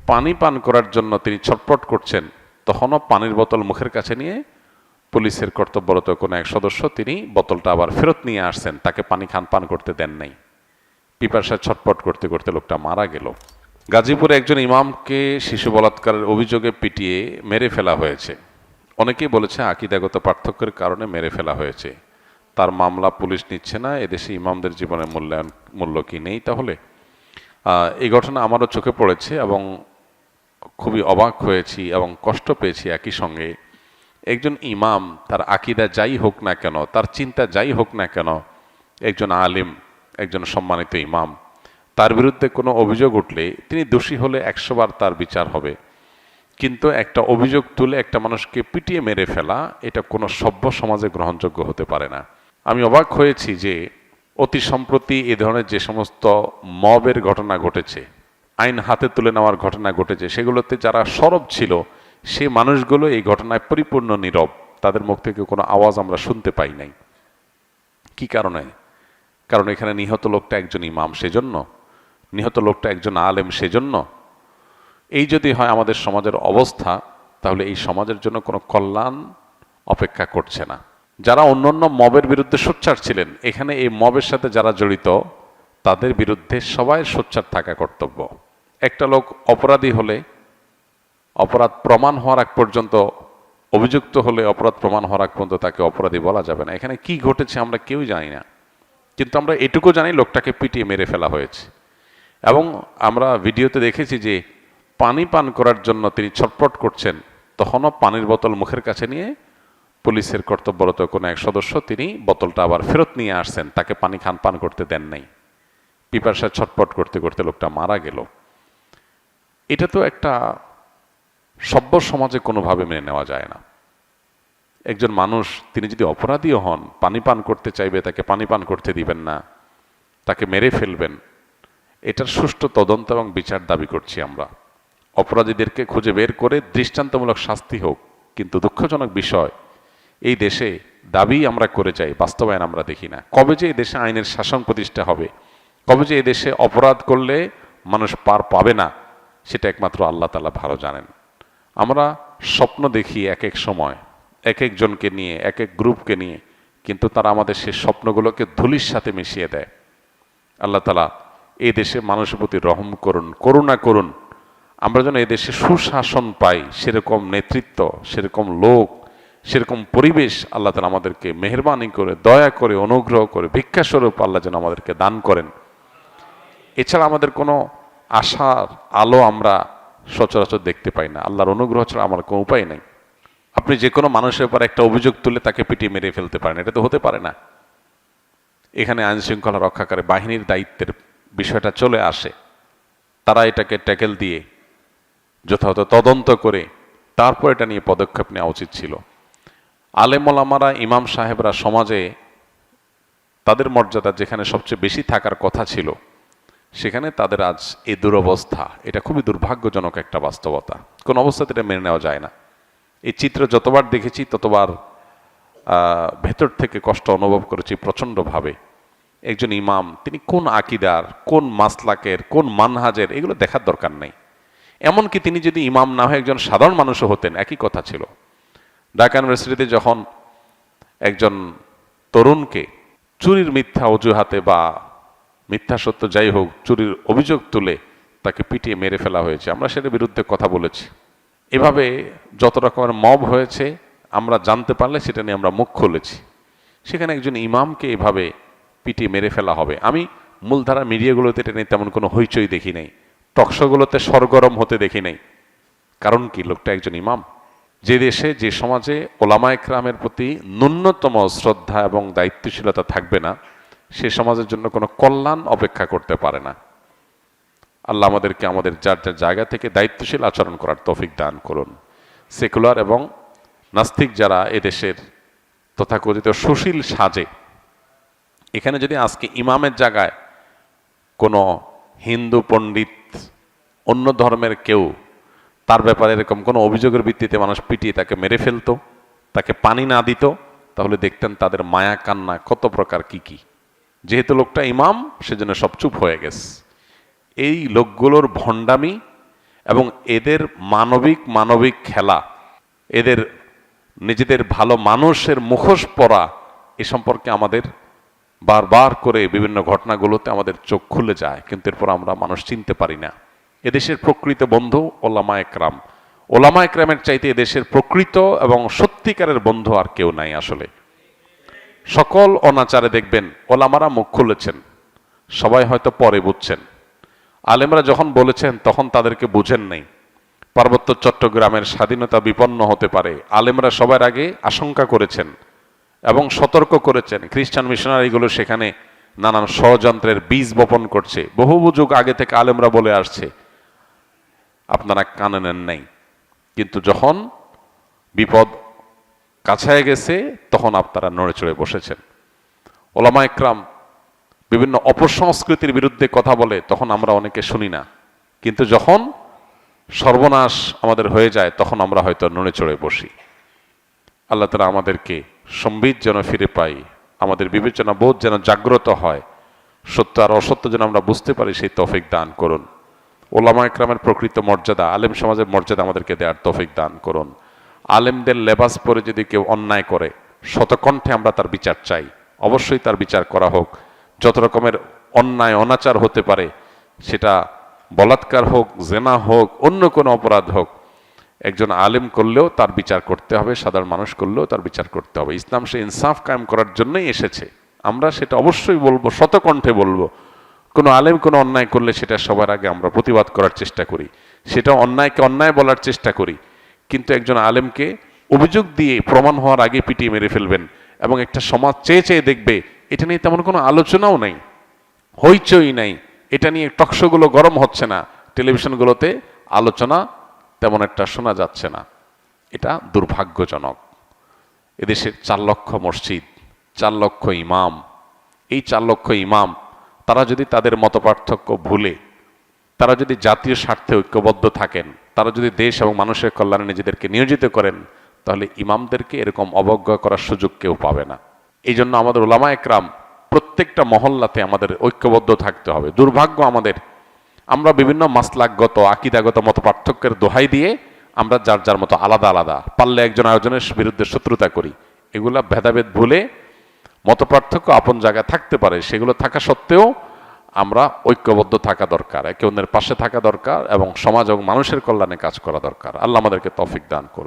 পানি পান করার জন্য তিনি ছটফট করছেন, তখনও পানির বোতল মুখের কাছে নিয়ে পুলিশের কর্তব্যরত কোনো এক সদস্য তিনি বোতলটা আবার ফেরত নিয়ে আসছেন, তাকে পানি পান করতে দেন নাই। পিপাসায় ছটফট করতে করতে লোকটা মারা গেল। গাজীপুরে একজন ইমামকে শিশু বলাৎকারের অভিযোগে পিটিয়ে মেরে ফেলা হয়েছে। অনেকেই বলেছে আকীদাগত পার্থক্যের কারণে মেরে ফেলা হয়েছে। তার মামলা পুলিশ নিচ্ছে না। এদেশে ইমামদের জীবনের মূল্য কি নেই তাহলে? এই ঘটনা আমারও চোখে পড়েছে এবং খুবই অবাক হয়েছি এবং কষ্ট পেয়েছি একই সঙ্গে। একজন ইমাম, তার আকীদা যাই হোক না কেন, তার চিন্তা যাই হোক না কেন, একজন আলিম, একজন সম্মানিত ইমাম, তার বিরুদ্ধে কোনো অভিযোগ উঠলে তিনি দোষী হলে 100 বার তার বিচার হবে। কিন্তু একটা অভিযোগ তুলে একটা মানুষকে পিটিয়ে মেরে ফেলা, এটা কোনো সভ্য সমাজে গ্রহণযোগ্য হতে পারে না। আমি অবাক হয়েছি যে অতি সম্প্রতি এ ধরনের যে সমস্ত মবের ঘটনা ঘটেছে, আইন হাতে তুলে নেওয়ার ঘটনা ঘটেছে, সেগুলোতে যারা সরব ছিল সে মানুষগুলো এই ঘটনায় পরিপূর্ণ নীরব। তাদের মুখ থেকে কোনো আওয়াজ আমরা শুনতে পাই নাই। কি কারণে? কারণ এখানে নিহত লোকটা একজন ইমাম, সেজন্য নিহত লোকটা একজন আলেম, সেজন্য। এই যদি হয় আমাদের সমাজের অবস্থা, তাহলে এই সমাজের জন্য কোনো কল্যাণ অপেক্ষা করছে না। যারা অন্যান্য মবের বিরুদ্ধে সোচ্চার ছিলেন, এখানে এই মবের সাথে যারা জড়িত তাদের বিরুদ্ধে সবাই সোচ্চার থাকা কর্তব্য। একটা লোক অপরাধী হলে, অপরাধ প্রমাণ হওয়ার আগ পর্যন্ত, অভিযুক্ত হলে অপরাধ প্রমাণ হওয়ার আগ পর্যন্ত তাকে অপরাধী বলা যাবে না। এখানে কি ঘটেছে আমরা কেউই জানি না, কিন্তু আমরা এটুকু জানি লোকটাকে পিটিয়ে মেরে ফেলা হয়েছে। এবং আমরা ভিডিওতে দেখেছি যে পানি পান করার জন্য তিনি ছটফট করছেন, তখনও পানির বোতল মুখের কাছে নিয়ে পুলিশের কর্তব্যরত কোনো এক সদস্য তিনি বোতলটা আবার ফেরত নিয়ে আসছেন, তাকে পানি পান করতে দেন নাই। পিপাসায় ছটফট করতে করতে লোকটা মারা গেল। এটা তো একটা সভ্য সমাজে কোনোভাবে মেনে নেওয়া যায় না। একজন মানুষ তিনি যদি অপরাধীও হন, পানি পান করতে চাইবে, তাকে পানি পান করতে দিবেন না, তাকে মেরে ফেলবেন। এটার সুষ্ঠু তদন্ত এবং বিচার দাবি করছি আমরা। অপরাধীদেরকে খুঁজে বের করে দৃষ্টান্তমূলক শাস্তি হোক। কিন্তু দুঃখজনক বিষয়, এই দেশে দাবি আমরা করে যাই, বাস্তবায়ন আমরা দেখি না। কবে যে এই দেশে আইনের শাসন প্রতিষ্ঠা হবে, কবে যে এই দেশে অপরাধ করলে মানুষ পার পাবে না, সেটা একমাত্র আল্লাহ তাআলা ভালো জানেন। আমরা স্বপ্ন দেখি এক এক সময়, এক একজনকে নিয়ে, এক এক গ্রুপকে নিয়ে, কিন্তু তারা আমাদের সেই স্বপ্নগুলোকে ধুলির সাথে মিশিয়ে দেয়। আল্লাহ তাআলা এই দেশে মানুষের প্রতি রহম করুন, করুণা করুন। আমরা যেন এই দেশে সুশাসন পাই, সেরকম নেতৃত্ব, সেরকম লোক, সেরকম পরিবেশ আল্লাহ তাআলা আমাদেরকে মেহেরবানি করে, দয়া করে, অনুগ্রহ করে, ভিক্ষাস্বরূপ আল্লাহ যেন আমাদেরকে দান করেন। এছাড়া আমাদের কোনো আশার আলো আমরা সচরাচর দেখতে পাই না। আল্লাহর অনুগ্রহ ছাড়া আমার কোনো উপায় নেই। আপনি যে কোনো মানুষের উপর একটা অভিযোগ তুলে তাকে পিটিয়ে মেরে ফেলতে পারেন, এটা তো হতে পারে না। এখানে আইন শৃঙ্খলা রক্ষাকারী বাহিনীর দায়িত্বের বিষয়টা চলে আসে। তারা এটাকে ট্যাকেল দিয়ে যথাযথ তদন্ত করে তারপর এটা নিয়ে পদক্ষেপ নেওয়া উচিত ছিল। আলেম ওলামারা, ইমাম সাহেবরা সমাজে তাদের মর্যাদা যেখানে সবচেয়ে বেশি থাকার কথা ছিল, সেখানে তাদের আজ এই দুরবস্থা। এটা খুবই দুর্ভাগ্যজনক একটা বাস্তবতা। কোন অবস্থাতে এটা মেনে নেওয়া যায় না। এই চিত্র যতবার দেখেছি ততবার ভেতর থেকে কষ্ট অনুভব করেছি প্রচণ্ডভাবে। একজন ইমাম, তিনি কোন আকীদার, কোন মাসলাকের, কোন মানহাজের, এগুলো দেখার দরকার নেই। এমনকি তিনি যদি ইমাম না হয়ে একজন সাধারণ মানুষও হতেন, একই কথা ছিল। ঢাকা ইউনিভার্সিটিতে যখন একজন তরুণকে চুরির মিথ্যা অজুহাতে বা মিথ্যা সত্য যাই হোক, চুরির অভিযোগ তুলে তাকে পিটিয়ে মেরে ফেলা হয়েছে, আমরা সেটার বিরুদ্ধে কথা বলেছি। এভাবে যত রকমের মব হয়েছে আমরা জানতে পারলে সেটা নিয়ে আমরা মুখ খুলেছি। সেখানে একজন ইমামকে এভাবে পিটিয়ে মেরে ফেলা হবে। আমি মূলধারা মিডিয়াগুলোতে এটা নিয়ে তেমন কোনো হইচই দেখি নাই, টকশোগুলোতে সরগরম হতে দেখি নাই। কারণ কি? লোকটা একজন ইমাম। যে দেশে, যে সমাজে ওলামা ইকরামের প্রতি ন্যূনতম শ্রদ্ধা এবং দায়িত্বশীলতা থাকবে না, সে সমাজের জন্য কোনো কল্যাণ অপেক্ষা করতে পারে না। আল্লাহ আমাদেরকে আমাদের যার যার জায়গা থেকে দায়িত্বশীল আচরণ করার তৌফিক দান করুন। সেকুলার এবং নাস্তিক যারা এদেশের তথাকথিত সুশীল সাজে, এখানে যদি আজকে ইমামের জায়গায় কোনো হিন্দু পণ্ডিত, অন্য ধর্মের কেউ তার ব্যাপারে এরকম কোনো অভিযোগের ভিত্তিতে মানুষ পিটিয়ে তাকে মেরে ফেলতো, তাকে পানি না দিত, তাহলে দেখতেন তাদের মায়া কান্না কত প্রকার কি কি। যেহেতু লোকটা ইমাম, সেজন্য সব চুপ হয়ে গেছে। এই লোকগুলোর ভণ্ডামি এবং এদের মানবিক খেলা, এদের নিজেদের ভালো মানুষের মুখোশ পরা, এ সম্পর্কে আমাদের বারবার করে বিভিন্ন ঘটনাগুলোতে আমাদের চোখ খুলে যায়, কিন্তু এরপর আমরা মানুষ চিনতে পারি না। এদেশের প্রকৃত বন্ধু ওলামা একরাম। ওলামা একরামের চাইতে এদেশের প্রকৃত এবং সত্যিকারের বন্ধু আর কেউ নাই আসলে। সকল অনাচারে দেখবেন ওলামারা মুখ খুলেছেন, সবাই হয়তো পরে বুঝছেন। আলেমরা যখন বলেছেন তখন তাদেরকে বুঝেন নাই। পার্বত্য চট্টগ্রামের স্বাধীনতা বিপন্ন হতে পারে, আলেমরা সবার আগে আশঙ্কা করেছেন এবং সতর্ক করেছেন। খ্রিস্টান মিশনারিগুলো সেখানে নানান ষড়যন্ত্রের বীজ বপন করছে, বহু যুগ আগে থেকে আলেমরা বলে আসছে, আপনারা কানে নেন নাই। কিন্তু যখন বিপদ কাছায় গেছে তখন আপনারা নড়ে চড়ে বসেছেন। ওলামা একরাম বিভিন্ন অপসংস্কৃতির বিরুদ্ধে কথা বলে, তখন আমরা অনেকে শুনি না, কিন্তু যখন সর্বনাশ আমাদের হয়ে যায় তখন আমরা হয়তো নড়ে চড়ে বসি। আল্লাহ তাআলা আমাদেরকে সম্বিত যেন ফিরে পাই, আমাদের বিবেচনা বোধ যেন জাগ্রত হয়, সত্য আর অসত্য যেন আমরা বুঝতে পারি, সেই তৌফিক দান করুন। ওলামা একরামের প্রকৃত মর্যাদা, আলেম সমাজের মর্যাদা আমাদেরকে দেওয়ার তৌফিক দান করুন। আলেমদের লেবাস পরে যদি কেউ অন্যায় করে, শতকণ্ঠে আমরা তার বিচার চাই, অবশ্যই তার বিচার করা হোক। যত রকমের অন্যায় অনাচার হতে পারে, সেটা বলাৎকার হোক, জেনা হোক, অন্য কোনো অপরাধ হোক, একজন আলেম করলেও তার বিচার করতে হবে, সাধারণ মানুষ করলেও তার বিচার করতে হবে। ইসলাম সে ইনসাফ কায়েম করার জন্যই এসেছে, আমরা সেটা অবশ্যই বলবো, শতকণ্ঠে বলবো। কোনো আলেম কোনো অন্যায় করলে সেটা সবার আগে আমরা প্রতিবাদ করার চেষ্টা করি, সেটা অন্যায়কে অন্যায় বলার চেষ্টা করি। কিন্তু একজন আলেমকে অভিযোগ দিয়ে প্রমাণ হওয়ার আগে পিটিয়ে মেরে ফেলবেন এবং একটা সমাজ চেয়ে চেয়ে দেখবে, এটা নিয়ে তেমন কোনো আলোচনাও নাই, হইচই নাই, এটা নিয়ে টকশোগুলো গরম হচ্ছে না, টেলিভিশনগুলোতে আলোচনা তেমন একটা শোনা যাচ্ছে না। এটা দুর্ভাগ্যজনক। এদেশের 4 লক্ষ মসজিদ, 4 লক্ষ ইমাম, এই 4 লক্ষ ইমাম তারা যদি তাদের মতপার্থক্য ভুলে, তারা যদি জাতীয় স্বার্থে ঐক্যবদ্ধ থাকেন, তারা যদি দেশ এবং মানুষের কল্যাণে নিজেদেরকে নিয়োজিত করেন, তাহলে ইমামদেরকে এরকম অবজ্ঞা করার সুযোগ কেউ পাবে না। এই জন্য আমাদের ওলামা একরাম প্রত্যেকটা মহল্লাতে আমাদের ঐক্যবদ্ধ থাকতে হবে। দুর্ভাগ্য আমাদের, আমরা বিভিন্ন মাসলাকগত আকীদাগত মত পার্থক্যের দোহাই দিয়ে আমরা যার যার মতো আলাদা আলাদা, পারলে একজন আরেকজনের বিরুদ্ধে শত্রুতা করি। এগুলা ভেদাভেদ ভুলে, মত পার্থক্য আপন জায়গায় থাকতে পারে, সেগুলো থাকা সত্ত্বেও আমরা ঐক্যবদ্ধ থাকা দরকার, একে অন্যের পাশে থাকা দরকার এবং সমাজ এবং মানুষের কল্যাণে কাজ করা দরকার। আল্লাহ আমাদেরকে তৌফিক দান করুন।